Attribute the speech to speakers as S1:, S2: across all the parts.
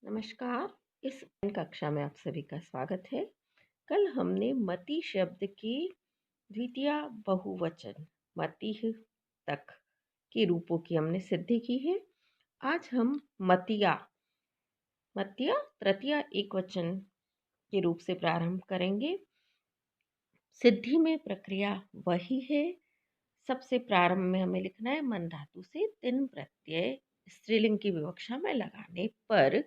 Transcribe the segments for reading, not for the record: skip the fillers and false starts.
S1: नमस्कार। इस कक्षा में आप सभी का स्वागत है। कल हमने मति शब्द के द्वितीय बहुवचन मतिः तक के रूपों की हमने सिद्धि की है। आज हम मतिया मतिया तृतीय एकवचन के रूप से प्रारंभ करेंगे। सिद्धि में प्रक्रिया वही है। सबसे प्रारंभ में हमें लिखना है मन धातु से तिन प्रत्यय स्त्रीलिंग की विवक्षा में लगाने पर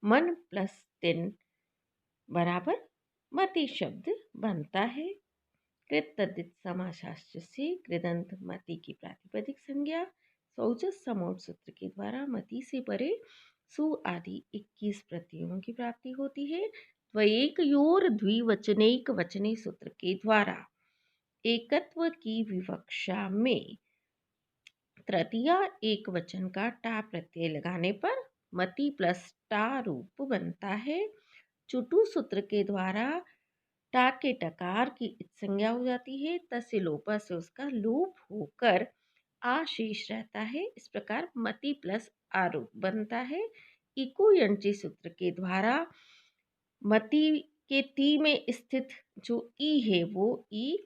S1: मन प्लस तिन बराबर मति शब्द बनता है। कृत तद्धित समासाश्च से कृदंत मति की प्रातिपदिक संज्ञा सौजस समोट सूत्र के द्वारा मति से परे सु आदि 21 प्रत्ययों की प्राप्ति होती है। द्वैकयोर द्विवचनैक वचने सूत्र के द्वारा एकत्व की विवक्षा में तृतीय एक वचन का टा प्रत्यय लगाने पर मति प्लस टा रूप बनता है। चुटु सूत्र के द्वारा टा के टकार की संज्ञा हो जाती है। तस्य लोपा से उसका लोप होकर आ शेष रहता है। इस प्रकार मति प्लस आरूप बनता है। इको यंची सूत्र के द्वारा मति के ती में स्थित जो ई है वो ई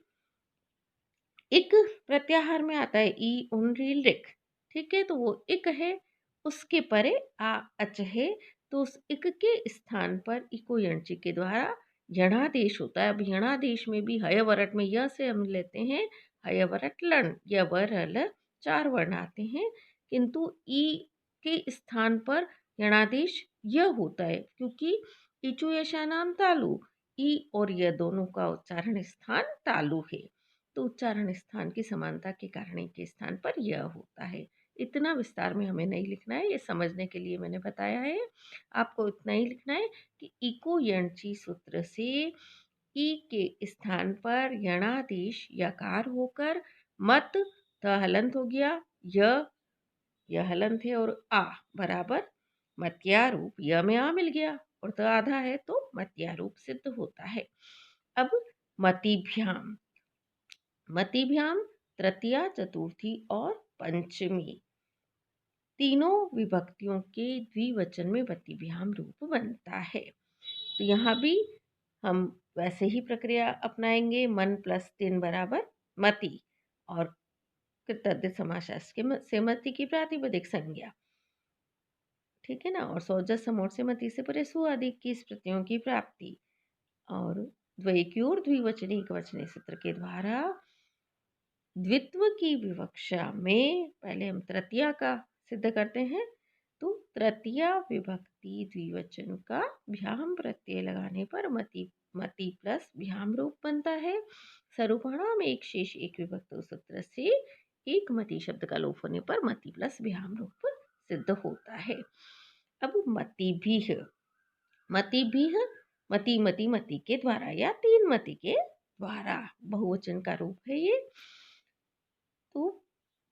S1: इक प्रत्याहार में आता है। ई उनरील रिक, ठीक है, तो वो इक है। उसके परे आ अच है, तो उस इक के स्थान पर इको यंची के द्वारा यणादेश होता है। अब यणादेश में भी हयवरट में य से हम लेते हैं हयवरट लन, य व र ल 4 वर्ण आते हैं, किंतु ई के स्थान पर यणादेश य होता है क्योंकि इचु यशा नाम तालु, ई और य दोनों का उच्चारण स्थान तालु है, तो उच्चारण स्थान की समानता के कारण के स्थान पर यह होता है। इतना विस्तार में हमें नहीं लिखना है, ये समझने के लिए मैंने बताया है। आपको इतना ही लिखना है कि इको यणची सूत्र से ई के स्थान पर यणादेश यकार होकर मत त हलंत हो गया, यह हलंत है और आ बराबर मत्या रूप य में आ मिल गया और त आधा है तो मत्या रूप सिद्ध होता है। अब मतिभ्याम मतिभ्याम तृतीया चतुर्थी और पंचमी तीनों विभक्तियों के द्विवचन में मतिभ्याम रूप बनता है। तो यहाँ भी हम वैसे ही प्रक्रिया अपनाएंगे। मन प्लस तिन बराबर मति और कृतज्ञ समासाश्च से मति की प्रातिपदिक संज्ञा, ठीक है ना, और सौजस समोट से मति से परे सु आदि 21 प्रत्ययों की प्राप्ति और द्वैक्योर द्विवचनी एकवचनी सूत्र के द्वारा द्वित्व की विवक्षा में पहले हम तृतीया का सिद्ध करते हैं। तो तृतीया विभक्ति द्विवचन का भ्याम प्रत्यय लगाने पर मति प्लस भ्याम रूप बनता है। स्वरूपणाम एक शेष एक विभक्त सूत्र से एक मति शब्द का लोप होने पर मति प्लस भ्याम रूप सिद्ध होता है। अब मतिभिः मति मति मति के द्वारा या तीन मति के द्वारा बहुवचन का रूप है ये। तो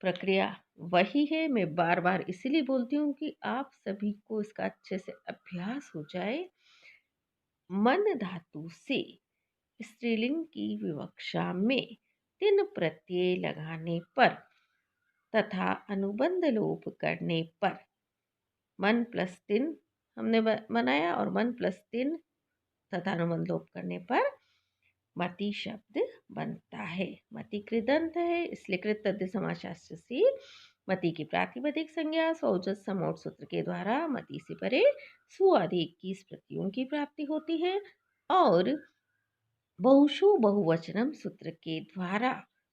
S1: प्रक्रिया वही है। मैं बार बार इसीलिए बोलती हूँ कि आप सभी को इसका अच्छे से अभ्यास हो जाए। मन धातु से स्त्रीलिंग की विवक्षा में तिन प्रत्यय लगाने पर तथा अनुबंध लोप करने पर मन प्लस तिन हमने बनाया और मन प्लस तिन तथा अनुबंध लोप करने पर मति शब्द बनता है। मति कृदंत है, इसलिए कृत तद्धित समासशास्त्र से मति की प्रातिपदिक संज्ञा सौजस समोट सूत्र के द्वारा मति से परे सु आदि 21 प्रत्ययों की प्राप्ति होती है और बहुषु बहुवचनम सूत्र के द्वारा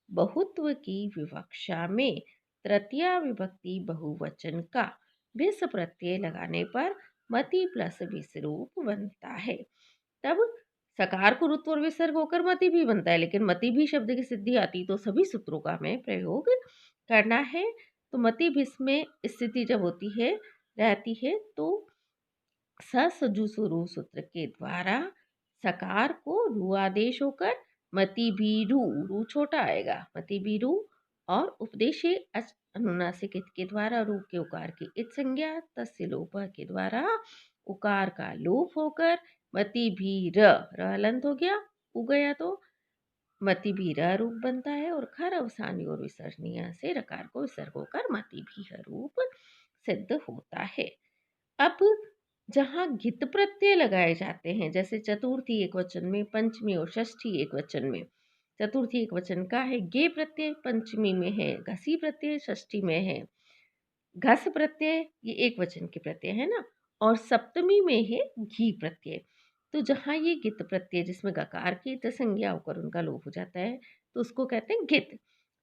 S1: बहुत्व की विवक्षा में तृतीया विभक्ति बहुवचन का विस प्रत्यय लगाने पर मति प्लस विस रूप बनता है। तब सकार को रुत्व और विसर्ग होकर मति भी बनता है, लेकिन मति भी शब्द की सिद्धि आती तो सभी सूत्रों का हमें प्रयोग करना है। तो मति भिस में स्थिति जब होती है रहती है तो ससजु सुरु सूत्र के द्वारा सकार को रू आदेश होकर मति भी रू छोटा आएगा, मति भी रू और उपदेशे अच अनुनासिक इत के द्वारा रू के उकार की इत संज्ञा तस्य लोप के द्वारा उकार का लोप होकर मति भी र हलंत हो गया, उ गया तो मति भी र रूप बनता है और खर अवसानी और विसर्जनीय से रकार को विसर्ग होकर मति भी रूप सिद्ध होता है। अब जहाँ गित प्रत्यय लगाए जाते हैं, जैसे चतुर्थी एकवचन में, पंचमी और षष्ठी एकवचन में। चतुर्थी एकवचन का है गे प्रत्यय, पंचमी में है घसी प्रत्यय, षष्ठी में है घस प्रत्यय, ये एक वचन के प्रत्यय है ना। और सप्तमी में है घी प्रत्यय। तो जहाँ ये गित प्रत्यय जिसमें गकार की इत संज्ञा होकर उनका लोप हो जाता है, तो उसको कहते हैं गित।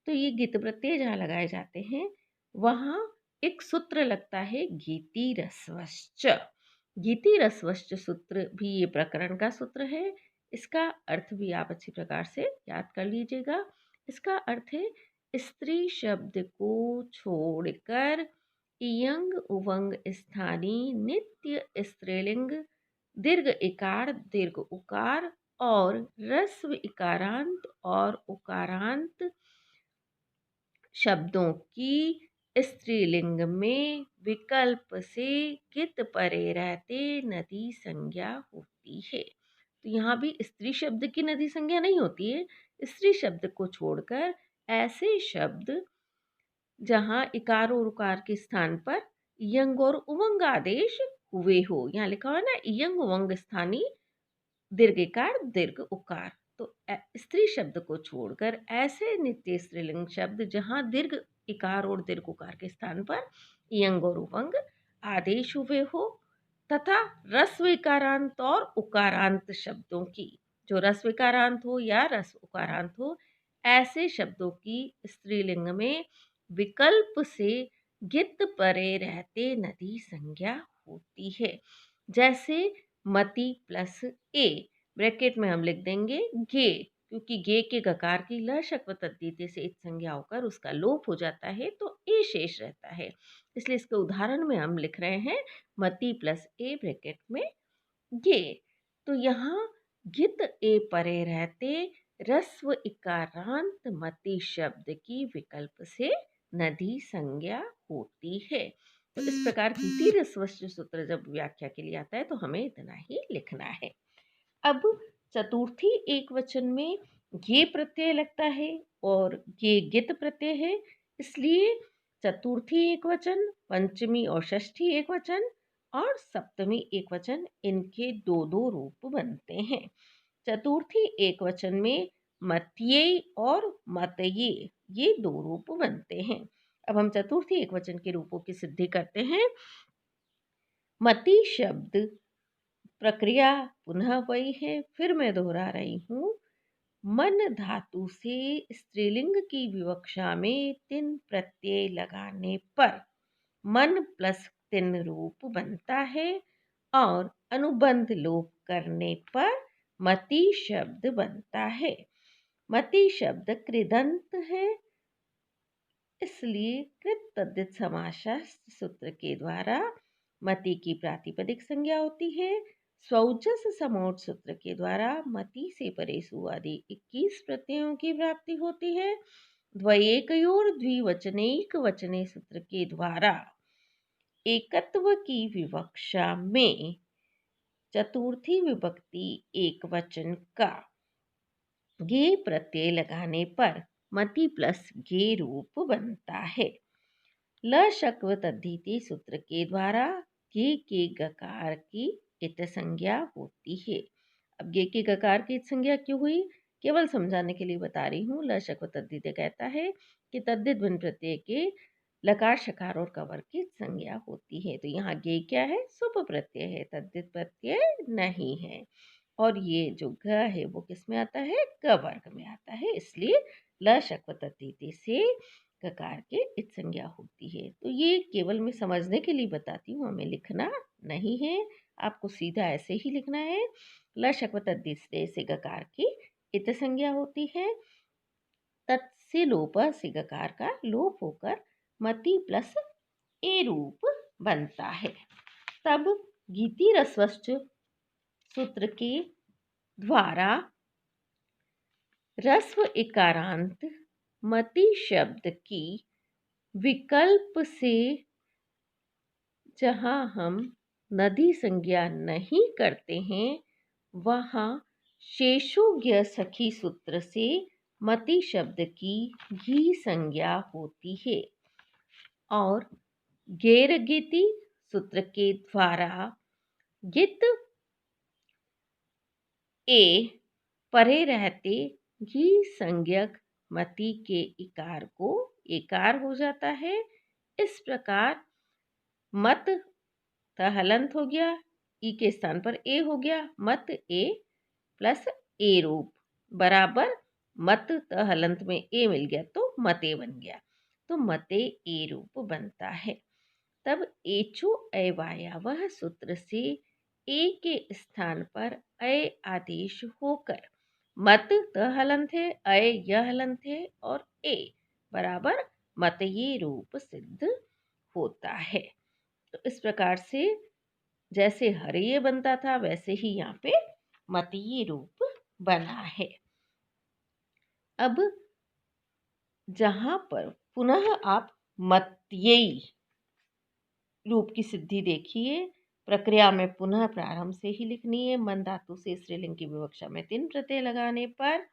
S1: तो ये गित प्रत्यय जहाँ लगाए जाते हैं वहाँ एक सूत्र लगता है गीति रस्वश्च। गीति रस्वश्च सूत्र भी ये प्रकरण का सूत्र है। इसका अर्थ भी आप अच्छी प्रकार से याद कर लीजिएगा। इसका अर्थ है स्त्री शब्द को छोड़कर इयंग उवंग स्थानी नित्य स्त्रीलिंग दीर्घ इकार दीर्घ उकार और रस्व इकारांत और उकारांत शब्दों की स्त्रीलिंग में विकल्प से कित परे रहते नदी संज्ञा होती है। तो यहाँ भी स्त्री शब्द की नदी संज्ञा नहीं होती है। स्त्री शब्द को छोड़कर ऐसे शब्द जहाँ इकार और उकार के स्थान पर यंग और उमंग आदेश हुए हो। यहाँ लिखा हुआ है ना, यंग उमंग स्थानीय दीर्घ इकार दीर्घ उकार। तो स्त्री शब्द को छोड़कर ऐसे नित्य स्त्रीलिंग शब्द जहाँ दीर्घ इकार और दीर्घ उकार के स्थान पर यंग और उमंग आदेश हुए हो, तथा रस्व इकारांत और उकारांत शब्दों की, जो रस्व इकारांत हो या रस्व उकारांत हो, ऐसे शब्दों की स्त्रीलिंग में विकल्प से गित परे रहते नदी संज्ञा होती है। जैसे मति प्लस ए, ब्रैकेट में हम लिख देंगे गे, क्योंकि गे के गकार की ल शक्व तद्धित से इत संज्ञा होकर उसका लोप हो जाता है, तो ए शेष रहता है। इसलिए इसके उदाहरण में हम लिख रहे हैं मति प्लस ए ब्रैकेट में गे। तो यहाँ गित ए परे रहते रस्व इकारांत मति शब्द की विकल्प से नदी संज्ञा होती है। तो इस प्रकार गीति रस्वश्च सूत्र जब व्याख्या के लिए आता है तो हमें इतना ही लिखना है। अब चतुर्थी एक वचन में ये प्रत्यय लगता है और ये गित प्रत्यय है, इसलिए चतुर्थी एक वचन, पंचमी और षष्ठी एक वचन और सप्तमी एक वचन, इनके दो दो रूप बनते हैं। चतुर्थी एक वचन में मत्ये और मतये, ये दो रूप बनते हैं। अब हम चतुर्थी एक वचन के रूपों की सिद्धि करते हैं। मति शब्द प्रक्रिया पुनः वही है, फिर मैं दोहरा रही हूँ। मन धातु से स्त्रीलिंग की विवक्षा में तिन प्रत्यय लगाने पर मन प्लस तिन रूप बनता है और अनुबंध लोप करने पर मति शब्द बनता है। मति शब्द कृदंत है, इसलिए कृत तद्धित समासशास्त्र सूत्र के द्वारा मति की प्रातिपदिक संज्ञा होती है। स्वौजस समोट सूत्र के द्वारा मति से परेशु आदि 21 प्रत्ययों की प्राप्ति होती है। द्वयेकयोर द्विवचनैक वचने सूत्र के द्वारा एकत्व की विवक्षा में चतुर्थी विभक्ति एक वचन का गे प्रत्यय लगाने पर मति प्लस गे रूप बनता है। ल शक्व तद्धिति सूत्र के द्वारा गे के गकार की इत संज्ञा होती है। अब गे के गकार की इत संज्ञा क्यों हुई, केवल समझाने के लिए बता रही हूँ। ल शक्व तद्धित कहता है कि तद्धित भिन्न प्रत्यय के लकार शकार और कवर की संज्ञा होती है। तो यहाँ गे क्या है, सुप प्रत्यय है, तद्धित प्रत्यय नहीं है। और ये जो घ है वो किस में आता है, क वर्ग में आता है, इसलिए ल शक्व तद्धिति से ककार के इत संज्ञा होती है। तो ये केवल मैं समझने के लिए बताती हूँ, हमें लिखना नहीं है, आपको सीधा ऐसे ही लिखना है। ल शक्व तद्धित से गकार की इत संज्ञा होती है, तत्से लोप से गकार का लोप होकर मति प्लस ए रूप बनता है। तब गीति रस्वश्च सूत्र के द्वारा रस्व इकारांत मति शब्द की विकल्प से जहाँ हम नदी संज्ञा नहीं करते हैं वहाँ शेषोज्ञ सखी सूत्र से मति शब्द की घी संज्ञा होती है और गैर गीति सूत्र के द्वारा गित ए परे रहते घी संज्ञक मति के इकार को एकार हो जाता है। इस प्रकार मत त हलंत हो गया, ई के स्थान पर ए हो गया, मत ए प्लस ए रूप बराबर मत त हलंत में ए मिल गया तो मते बन गया, तो मते ए रूप बनता है। तब एचो अवायावह सूत्र से ए के स्थान पर अय आदेश होकर मत त हलंत है, अय यह हलंत है और ए बराबर मत ये रूप सिद्ध होता है। तो इस प्रकार से जैसे हरिये बनता था वैसे ही यहाँ पे मतीय रूप बना है। अब जहाँ पर पुनः आप मत्ययी रूप की सिद्धि देखिए, प्रक्रिया में पुनः प्रारंभ से ही लिखनी है। मन धातु से स्त्रीलिंग की विवक्षा में 3 प्रत्यय लगाने पर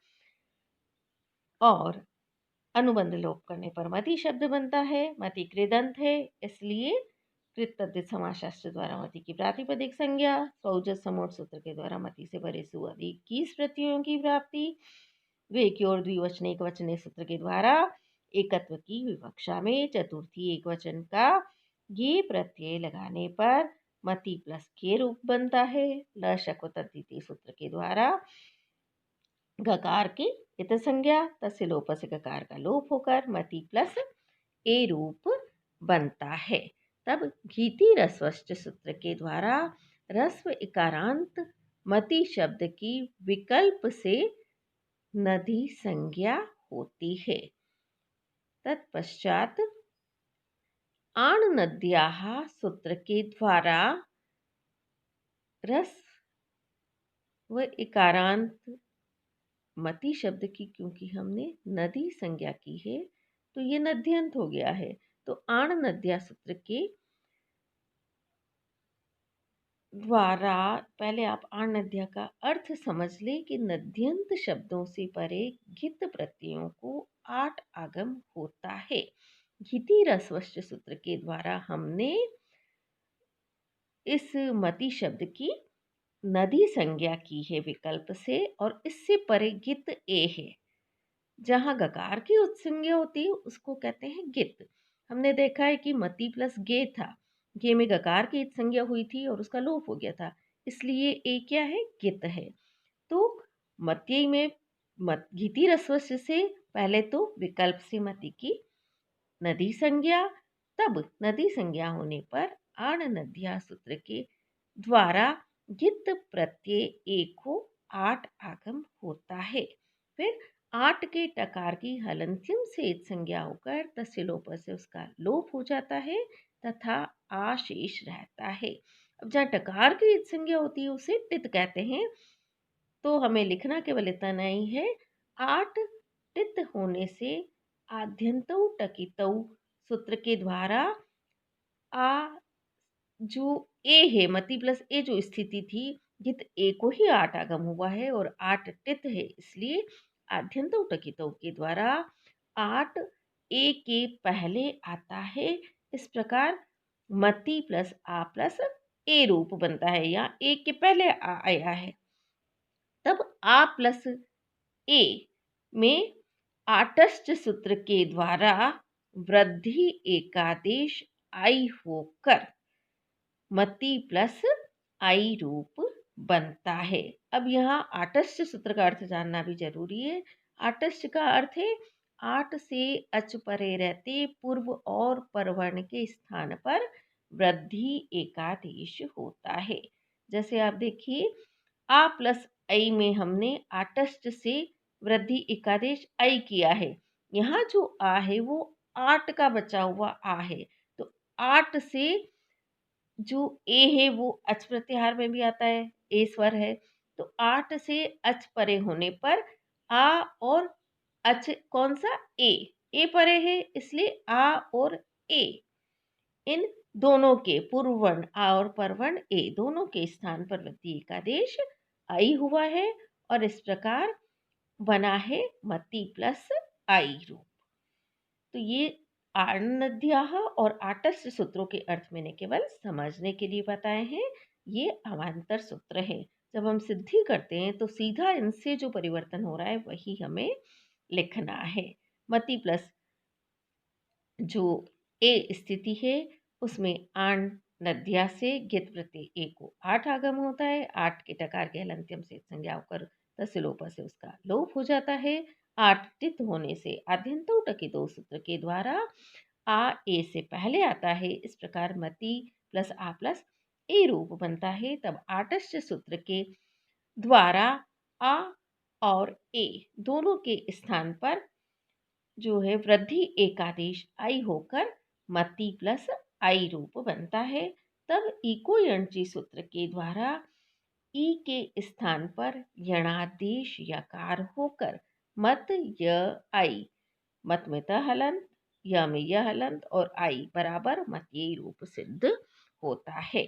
S1: और अनुबंध लोप करने पर मति शब्द बनता है। मति कृदंत है, इसलिए कृत तद्धित समासशास्त्र द्वारा मति की प्रातिपदिक संज्ञा, स्वउजत समोट सूत्र के द्वारा मति से परे सु अधिक 21 प्रत्ययों की प्राप्ति, वे की और द्विवचन एक वचने सूत्र के द्वारा एकत्व की विवक्षा में चतुर्थी एक वचन का ये प्रत्यय लगाने पर मति प्लस के रूप बनता है। ल शक्व तद्धित सूत्र के द्वारा गकार की इत संज्ञा तस्य लोप से गकार का लोप होकर मति प्लस ए रूप बनता है। तब घीति रस्वश्च सूत्र के द्वारा रस्व इकारांत मति शब्द की विकल्प से नदी संज्ञा होती है। तत्पश्चात आण नद्याः सूत्र के द्वारा रस्व व इकारांत मति शब्द की क्योंकि हमने नदी संज्ञा की है तो ये नद्यंत हो गया है। तो आण नद्या सूत्र के द्वारा पहले आप आण नद्या का अर्थ समझ ले कि नद्यंत शब्दों से परे घित प्रत्ययों को 8 आगम होता है। घिति रस्वश्च सूत्र के द्वारा हमने इस मति शब्द की नदी संज्ञा की है विकल्प से और इससे परे गित ए है। जहाँ गकार की उत्संज्ञा होती है उसको कहते हैं गित। हमने देखा है कि मति प्लस गे था, गे में गकार की संज्ञा हुई थी और उसका लोप हो गया था, इसलिए ए क्या है, गित है। तो मत्यई में घिति रस्वस्य से पहले तो विकल्प से मति की नदी संज्ञा, तब नदी संज्ञा होने पर आण नद्या सूत्र के द्वारा गित प्रत्यय एक को 8 आगम होता है। फिर 8 के टकार की हलंत्यम से इत संज्ञा होकर तस्य लोप से उसका लोप हो जाता है तथा आशेष रहता है। अब जहाँ टकार की इत संज्ञा होती है उसे टित कहते हैं। तो हमें लिखना केवल इतना नहीं है, 8 टित होने से आद्यंतौ टकितौ सूत्र के द्वारा आ जो ए है मति प्लस ए जो स्थिति थी जित ए को ही 8 आगम हुआ है और 8 टित है, इसलिए आद्यंतौ टकितौ के द्वारा 8 ए के पहले आता है। इस प्रकार मति प्लस आ प्लस ए रूप बनता है, या ए के पहले आ आया है। तब आ प्लस ए में आटस्थ सूत्र के द्वारा वृद्धि एकादेश आई होकर मति प्लस आई रूप बनता है। अब यहाँ आटस्थ सूत्र का अर्थ जानना भी जरूरी है। आटस्थ का अर्थ है 8 से अच परे रहते पूर्व और परवर्ण के स्थान पर वृद्धि एकादेश होता है। जैसे आप देखिए आ प्लस आई में हमने आटस्थ से वृद्धि एकादेश आई किया है। यहाँ जो आ है वो 8 का बचा हुआ आ है, तो 8 से जो ए है वो अच प्रत्याहार में भी आता है, ए स्वर है। तो 8 से अच परे होने पर आ और अच कौन सा, ए परे है, इसलिए आ और ए इन दोनों के पूर्व वर्ण आ और परवर्ण ए दोनों के स्थान पर वृद्धि एकादेश आई हुआ है और इस प्रकार बना है मति प्लस आई रूप। तो ये आनद्याः और आटस्थ सूत्रों के अर्थ मैंने केवल समझने के लिए बताए हैं। ये अवान्तर सूत्र है। जब हम सिद्धि करते हैं तो सीधा इनसे जो परिवर्तन हो रहा है वही हमें लिखना है। मति प्लस जो ए स्थिति है उसमें आण नद्या से गित प्रत्यय ए को 8 आगम होता है। 8 के टकार के हलंत्यम से संज्ञा होकर तसिलोप से उसका लोप हो जाता है। 8 टित होने से आद्यंतो टकितो सूत्र के द्वारा आ ए से पहले आता है। इस प्रकार मति प्लस आ प्लस ए रूप बनता है। तब आटस्य सूत्र के द्वारा आ और ए दोनों के स्थान पर जो है वृद्धि एकादेश आई होकर मति प्लस आई रूप बनता है। तब इको यणची सूत्र के द्वारा ई के स्थान पर यणादेश यकार होकर मत य आई, मत में त हलंत, य में य हलंत और आई बराबर मत ये रूप सिद्ध होता है।